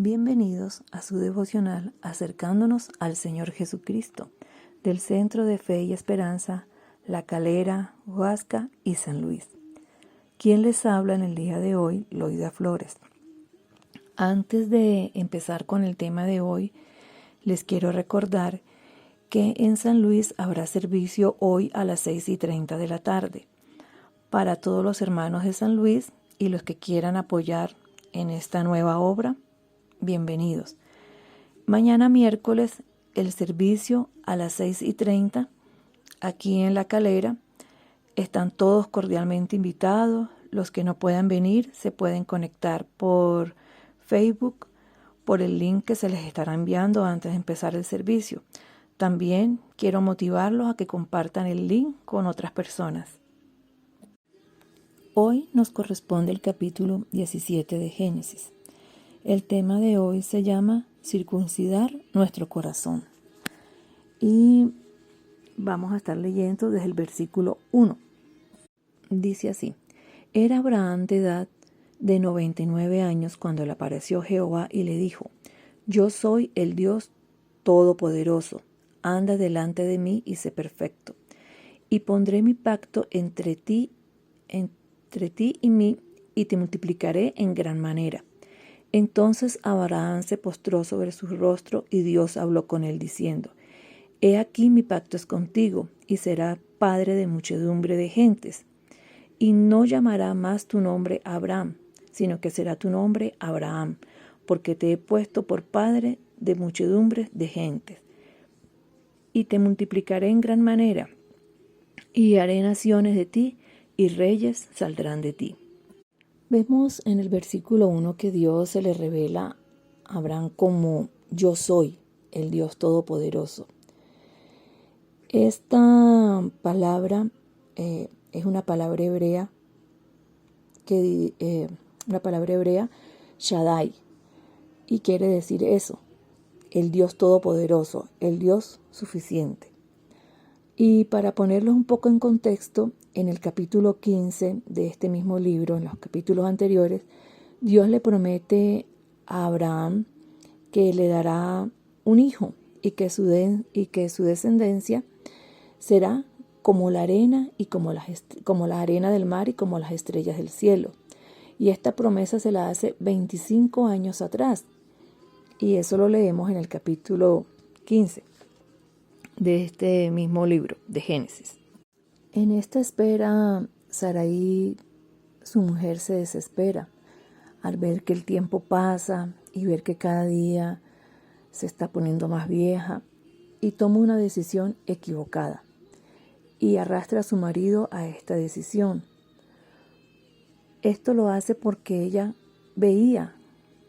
Bienvenidos a su devocional Acercándonos al Señor Jesucristo, del Centro de Fe y Esperanza, La Calera, Huasca y San Luis. Quien les habla en el día de hoy, Loida Flores. Antes de empezar con el tema de hoy, les quiero recordar que en San Luis habrá servicio hoy a las 6:30 de la tarde. Para todos los hermanos de San Luis y los que quieran apoyar en esta nueva obra, bienvenidos. Mañana miércoles el servicio a las 6:30 aquí en La Calera. Están todos cordialmente invitados. Los que no puedan venir se pueden conectar por Facebook, por el link que se les estará enviando antes de empezar el servicio. También quiero motivarlos a que compartan el link con otras personas. Hoy nos corresponde el capítulo 17 de Génesis. El tema de hoy se llama circuncidar nuestro corazón. Y vamos a estar leyendo desde el versículo 1. Dice así: Era Abraham de edad de 99 años cuando le apareció Jehová y le dijo: Yo soy el Dios Todopoderoso, anda delante de mí y sé perfecto. Y pondré mi pacto entre ti y mí, y te multiplicaré en gran manera. Entonces Abraham se postró sobre su rostro, y Dios habló con él diciendo: He aquí mi pacto es contigo, y serás padre de muchedumbre de gentes. Y no llamará más tu nombre Abraham, sino que será tu nombre Abraham, porque te he puesto por padre de muchedumbre de gentes. Y te multiplicaré en gran manera, y haré naciones de ti, y reyes saldrán de ti. Vemos en el versículo 1 que Dios se le revela a Abraham como yo soy, el Dios Todopoderoso. Esta palabra es una palabra hebrea, Shaddai, y quiere decir eso, el Dios Todopoderoso, el Dios suficiente. Y para ponerlos un poco en contexto, en el capítulo 15 de este mismo libro, en los capítulos anteriores, Dios le promete a Abraham que le dará un hijo y que su descendencia será como la arena y como la arena del mar y como las estrellas del cielo. Y esta promesa se la hace 25 años atrás. Y eso lo leemos en el capítulo 15 de este mismo libro de Génesis. En esta espera, Sarai, su mujer, se desespera al ver que el tiempo pasa y ver que cada día se está poniendo más vieja, y toma una decisión equivocada y arrastra a su marido a esta decisión. Esto lo hace porque ella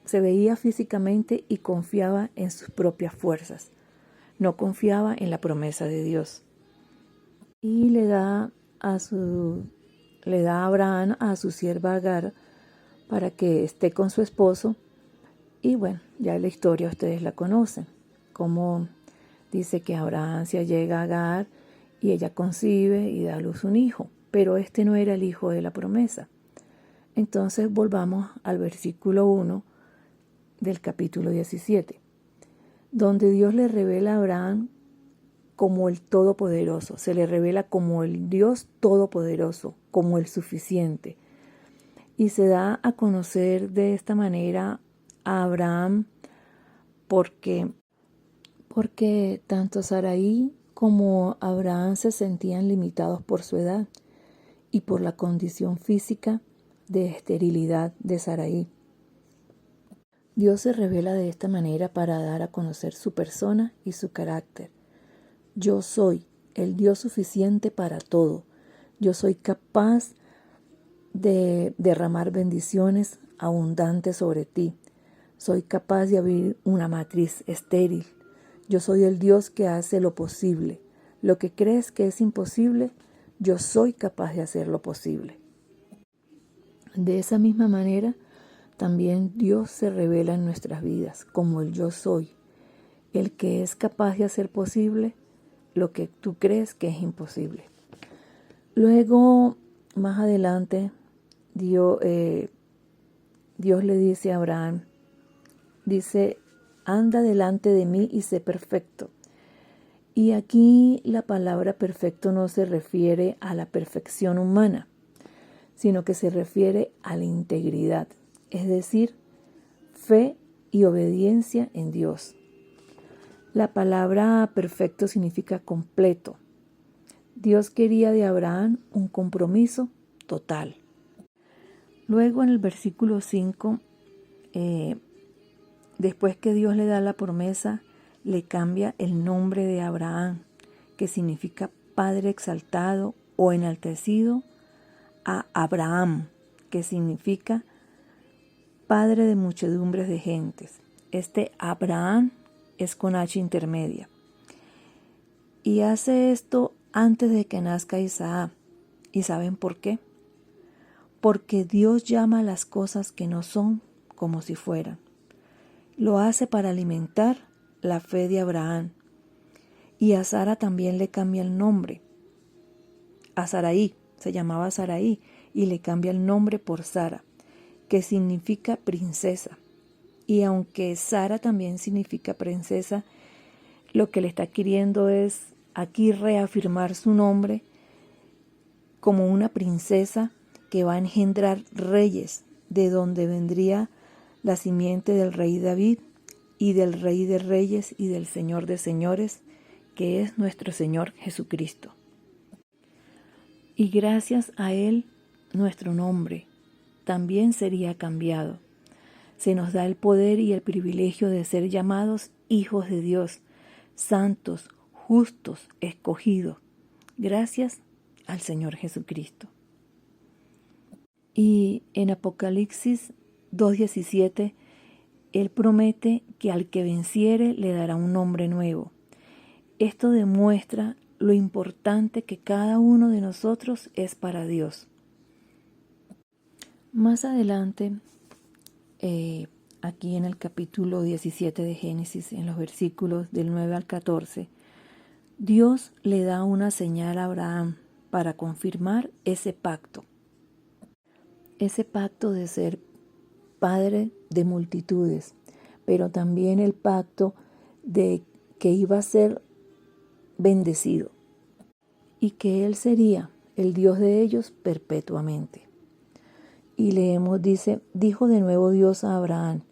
se veía físicamente y confiaba en sus propias fuerzas. No confiaba en la promesa de Dios. Y le da a Abraham a su sierva Agar para que esté con su esposo. Y bueno, ya la historia ustedes la conocen. Como dice que Abraham se allega a Agar y ella concibe y da a luz un hijo. Pero este no era el hijo de la promesa. Entonces volvamos al versículo 1 del capítulo 17. Donde Dios le revela a Abraham como el Todopoderoso, se le revela como el Dios Todopoderoso, como el suficiente. Y se da a conocer de esta manera a Abraham porque tanto Sarai como Abraham se sentían limitados por su edad y por la condición física de esterilidad de Sarai. Dios se revela de esta manera para dar a conocer su persona y su carácter. Yo soy el Dios suficiente para todo. Yo soy capaz de derramar bendiciones abundantes sobre ti. Soy capaz de abrir una matriz estéril. Yo soy el Dios que hace lo posible. Lo que crees que es imposible, yo soy capaz de hacerlo posible. De esa misma manera, también Dios se revela en nuestras vidas como el yo soy, el que es capaz de hacer posible lo que tú crees que es imposible. Luego, más adelante, Dios le dice a Abraham dice, anda delante de mí y sé perfecto. Y aquí la palabra perfecto no se refiere a la perfección humana, sino que se refiere a la integridad, es decir, fe y obediencia en Dios. La palabra perfecto significa completo. Dios quería de Abraham un compromiso total. Luego en el versículo 5, después que Dios le da la promesa, le cambia el nombre de Abraham, que significa Padre exaltado o enaltecido, a Abraham, que significa Padre de muchedumbres de gentes. Este Abraham es con H intermedia. Y hace esto antes de que nazca Isaac. ¿Y saben por qué? Porque Dios llama a las cosas que no son como si fueran. Lo hace para alimentar la fe de Abraham. Y a Sara también le cambia el nombre. A Saraí, se llamaba Saraí, y le cambia el nombre por Sara, que significa princesa. Y aunque Sara también significa princesa, lo que le está queriendo es aquí reafirmar su nombre como una princesa que va a engendrar reyes, de donde vendría la simiente del rey David y del rey de reyes y del señor de señores, que es nuestro Señor Jesucristo. Y gracias a Él, nuestro nombre también sería cambiado. Se nos da el poder y el privilegio de ser llamados hijos de Dios, santos, justos, escogidos, gracias al Señor Jesucristo. Y en Apocalipsis 2:17, Él promete que al que venciere le dará un nombre nuevo. Esto demuestra lo importante que cada uno de nosotros es para Dios. Más adelante, aquí en el capítulo 17 de Génesis, en los versículos del 9 al 14, Dios le da una señal a Abraham para confirmar ese pacto de ser padre de multitudes, pero también el pacto de que iba a ser bendecido y que Él sería el Dios de ellos perpetuamente. Y leemos, dijo de nuevo Dios a Abraham,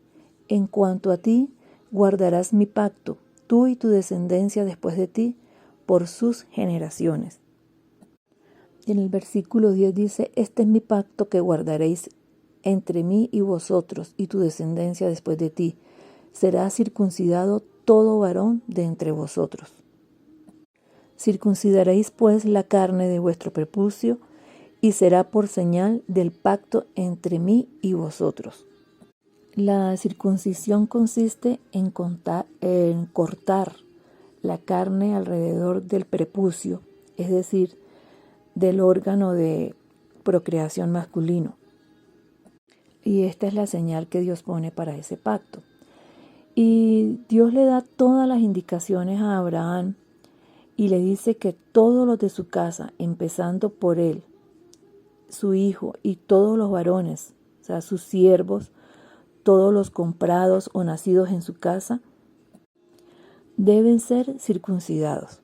en cuanto a ti, guardarás mi pacto, tú y tu descendencia después de ti, por sus generaciones. En el versículo 10 dice, este es mi pacto que guardaréis entre mí y vosotros y tu descendencia después de ti. Será circuncidado todo varón de entre vosotros. Circuncidaréis pues la carne de vuestro prepucio y será por señal del pacto entre mí y vosotros. La circuncisión consiste en cortar la carne alrededor del prepucio, es decir, del órgano de procreación masculino. Y esta es la señal que Dios pone para ese pacto. Y Dios le da todas las indicaciones a Abraham y le dice que todos los de su casa, empezando por él, su hijo y todos los varones, o sea, sus siervos, todos los comprados o nacidos en su casa, deben ser circuncidados.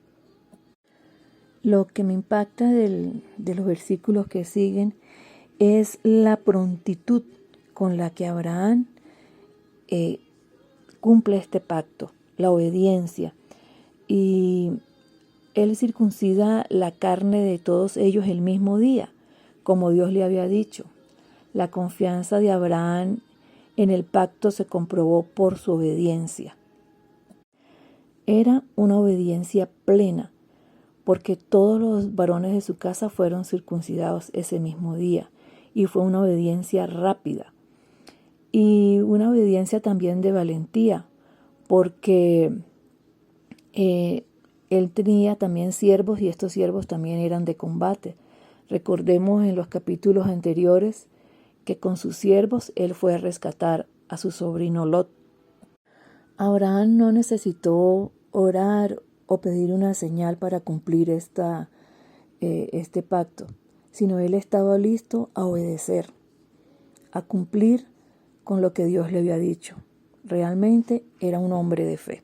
Lo que me impacta de los versículos que siguen es la prontitud con la que Abraham cumple este pacto, la obediencia. Y él circuncida la carne de todos ellos el mismo día, como Dios le había dicho. La confianza de Abraham en el pacto se comprobó por su obediencia. Era una obediencia plena, porque todos los varones de su casa fueron circuncidados ese mismo día, y fue una obediencia rápida y una obediencia también de valentía, porque él tenía también siervos y estos siervos también eran de combate. Recordemos en los capítulos anteriores que con sus siervos él fue a rescatar a su sobrino Lot. Abraham no necesitó orar o pedir una señal para cumplir este pacto, sino él estaba listo a obedecer, a cumplir con lo que Dios le había dicho. realmente era un hombre de fe.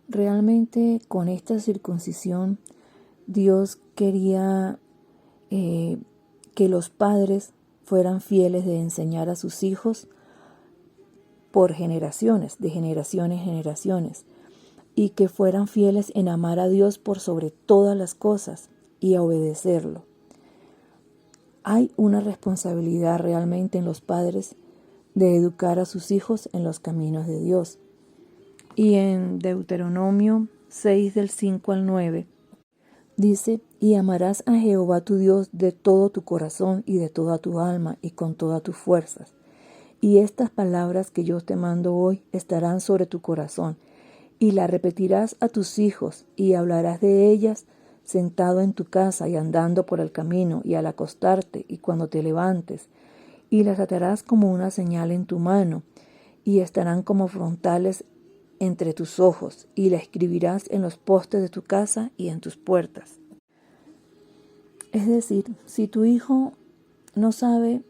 Realmente con esta circuncisión Dios quería que los padres fueran fieles de enseñar a sus hijos por generaciones, de generaciones en generaciones, y que fueran fieles en amar a Dios por sobre todas las cosas y a obedecerlo. Hay una responsabilidad realmente en los padres de educar a sus hijos en los caminos de Dios. Y en Deuteronomio 6 del 5 al 9 dice: y amarás a Jehová tu Dios de todo tu corazón y de toda tu alma y con todas tus fuerzas. Y estas palabras que yo te mando hoy estarán sobre tu corazón, y las repetirás a tus hijos, y hablarás de ellas sentado en tu casa y andando por el camino, y al acostarte y cuando te levantes, y las atarás como una señal en tu mano, y estarán como frontales entre tus ojos, y la escribirás en los postes de tu casa y en tus puertas. Es decir, si tu hijo no sabe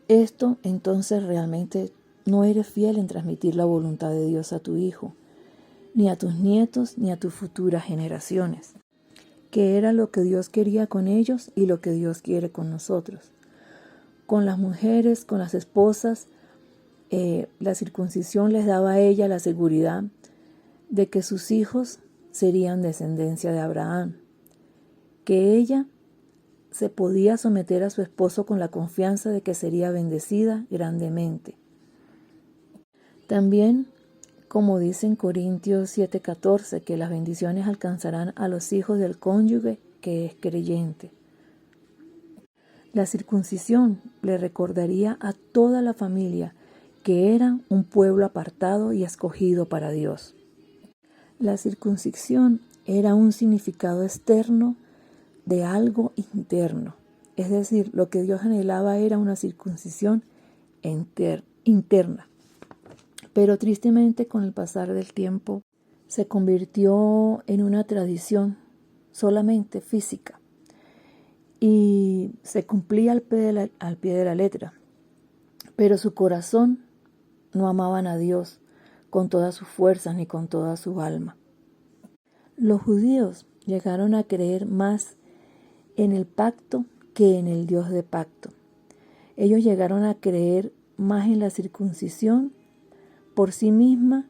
esto, entonces realmente no eres fiel en transmitir la voluntad de Dios a tu hijo, ni a tus nietos, ni a tus futuras generaciones, que era lo que Dios quería con ellos y lo que Dios quiere con nosotros. Con las mujeres, con las esposas, la circuncisión les daba a ella la seguridad de que sus hijos serían descendencia de Abraham, que ella se podía someter a su esposo con la confianza de que sería bendecida grandemente. También, como dice en Corintios 7:14, que las bendiciones alcanzarán a los hijos del cónyuge que es creyente. La circuncisión le recordaría a toda la familia que eran un pueblo apartado y escogido para Dios. La circuncisión era un significado externo de algo interno. Es decir, lo que Dios anhelaba era una circuncisión interna. Pero tristemente, con el pasar del tiempo, se convirtió en una tradición solamente física y se cumplía al pie de la letra. Pero su corazón no amaban a Dios con todas sus fuerzas ni con toda su alma. Los judíos llegaron a creer más en el pacto que en el Dios de pacto. Ellos llegaron a creer más en la circuncisión por sí misma,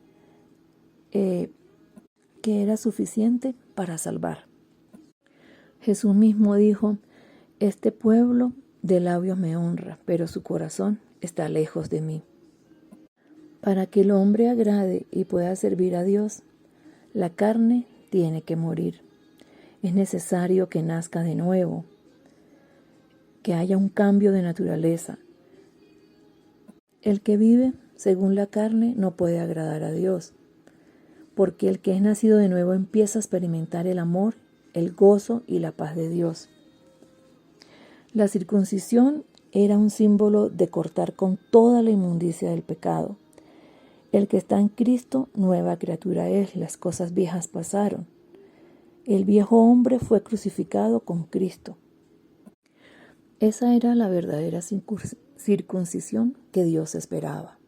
que era suficiente para salvar. Jesús mismo dijo: este pueblo de labios me honra, pero su corazón está lejos de mí. Para que el hombre agrade y pueda servir a Dios, la carne tiene que morir. Es necesario que nazca de nuevo, que haya un cambio de naturaleza. El que vive según la carne no puede agradar a Dios, porque el que es nacido de nuevo empieza a experimentar el amor, el gozo y la paz de Dios. La circuncisión era un símbolo de cortar con toda la inmundicia del pecado. El que está en Cristo, nueva criatura es, las cosas viejas pasaron. El viejo hombre fue crucificado con Cristo. Esa era la verdadera circuncisión que Dios esperaba.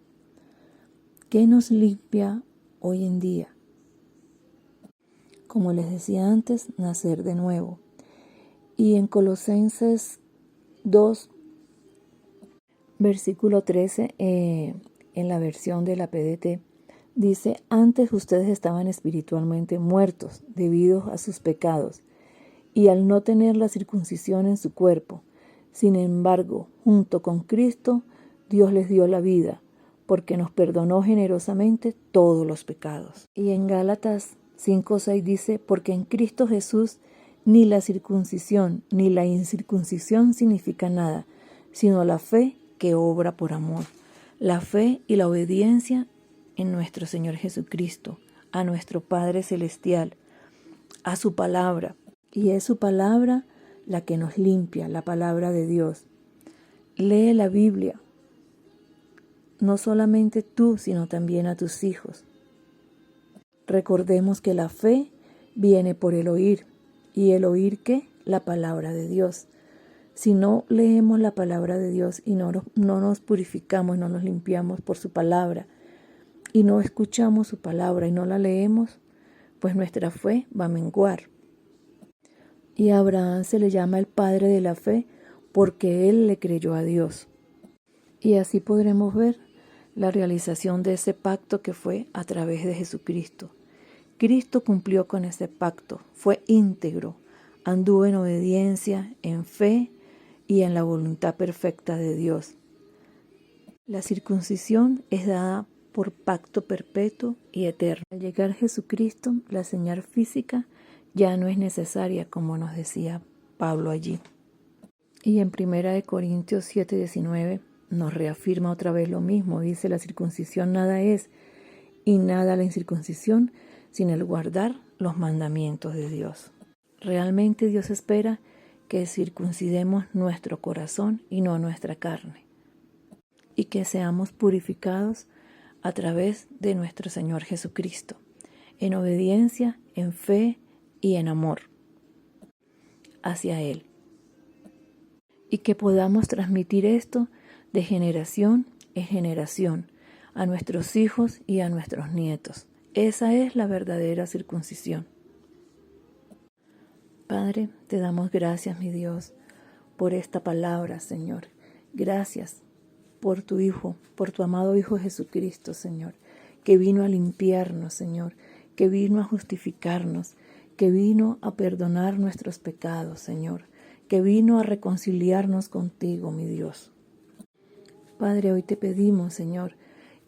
¿Qué nos limpia hoy en día? Como les decía antes, nacer de nuevo. Y en Colosenses 2, versículo 13, en la versión de la PDT, dice: antes ustedes estaban espiritualmente muertos debido a sus pecados y al no tener la circuncisión en su cuerpo. Sin embargo, junto con Cristo, Dios les dio la vida, porque nos perdonó generosamente todos los pecados. Y en Gálatas 5:6 dice: porque en Cristo Jesús ni la circuncisión ni la incircuncisión significa nada, sino la fe que obra por amor. La fe y la obediencia en nuestro Señor Jesucristo, a nuestro Padre Celestial, a su palabra. Y es su palabra la que nos limpia, la palabra de Dios. Lee la Biblia, no solamente tú, sino también a tus hijos. Recordemos que la fe viene por el oír. ¿Y el oír qué? La palabra de Dios. Si no leemos la palabra de Dios y no nos purificamos, no nos limpiamos por su palabra, y no escuchamos su palabra y no la leemos, pues nuestra fe va a menguar. Y a Abraham se le llama el padre de la fe porque él le creyó a Dios. Y así podremos ver la realización de ese pacto que fue a través de Jesucristo. Cristo cumplió con ese pacto, fue íntegro, anduvo en obediencia, en fe y en la voluntad perfecta de Dios. La circuncisión es dada por pacto perpetuo y eterno. Al llegar Jesucristo, la señal física ya no es necesaria, como nos decía Pablo allí. Y en 1 Corintios 7:19 nos reafirma otra vez lo mismo. Dice, la circuncisión nada es y nada la incircuncisión, sin el guardar los mandamientos de Dios. Realmente Dios espera que circuncidemos nuestro corazón y no nuestra carne, y que seamos purificados a través de nuestro Señor Jesucristo, en obediencia, en fe y en amor hacia Él. Y que podamos transmitir esto de generación en generación a nuestros hijos y a nuestros nietos. Esa es la verdadera circuncisión. Padre, te damos gracias, mi Dios, por esta palabra, Señor. Gracias por tu Hijo, por tu amado Hijo Jesucristo, Señor, que vino a limpiarnos, Señor, que vino a justificarnos, que vino a perdonar nuestros pecados, Señor, que vino a reconciliarnos contigo, mi Dios. Padre, hoy te pedimos, Señor,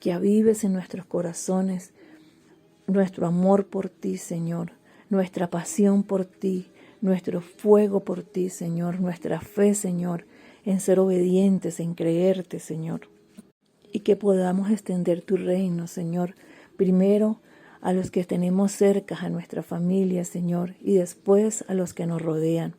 que avives en nuestros corazones nuestro amor por ti, Señor, nuestra pasión por ti, nuestro fuego por ti, Señor, nuestra fe, Señor, en ser obedientes, en creerte, Señor. Y que podamos extender tu reino, Señor, primero a los que tenemos cerca, a nuestra familia, Señor, y después a los que nos rodean.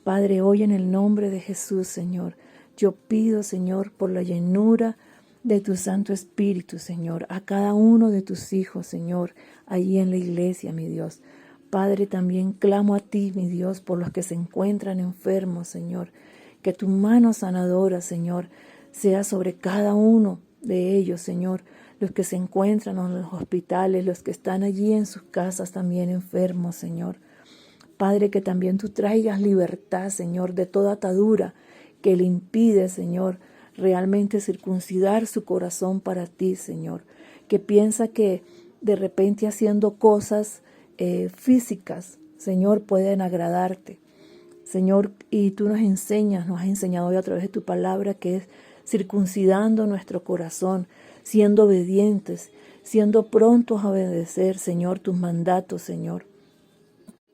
Padre, hoy en el nombre de Jesús, Señor, yo pido, Señor, por la llenura de tu Santo Espíritu, Señor, a cada uno de tus hijos, Señor, allí en la iglesia, mi Dios. Padre, también clamo a ti, mi Dios, por los que se encuentran enfermos, Señor, que tu mano sanadora, Señor, sea sobre cada uno de ellos, Señor, los que se encuentran en los hospitales, los que están allí en sus casas también enfermos, Señor. Padre, que también tú traigas libertad, Señor, de toda atadura que le impide, Señor, realmente circuncidar su corazón para ti, Señor, que piensa que de repente haciendo cosas físicas, Señor, pueden agradarte. Señor, y tú nos has enseñado hoy a través de tu palabra que es circuncidando nuestro corazón, siendo obedientes, siendo prontos a obedecer, Señor, tus mandatos, Señor,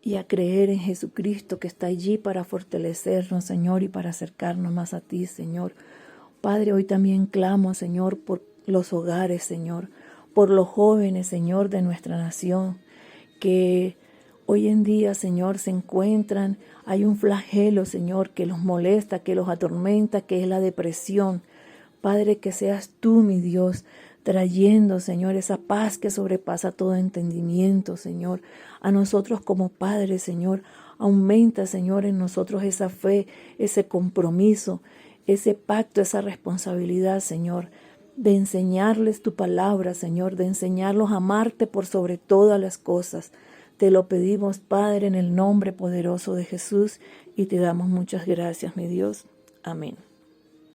y a creer en Jesucristo que está allí para fortalecernos, Señor, y para acercarnos más a ti, Señor. Padre, hoy también clamo, Señor, por los hogares, Señor, por los jóvenes, Señor, de nuestra nación, que hoy en día, Señor, se encuentran, hay un flagelo, Señor, que los molesta, que los atormenta, que es la depresión. Padre, que seas tú, mi Dios, trayendo, Señor, esa paz que sobrepasa todo entendimiento, Señor, a nosotros como padres, Señor. Aumenta, Señor, en nosotros esa fe, ese compromiso, ese pacto, esa responsabilidad, Señor, de enseñarles tu palabra, Señor, de enseñarlos a amarte por sobre todas las cosas. Te lo pedimos, Padre, en el nombre poderoso de Jesús, y te damos muchas gracias, mi Dios. Amén.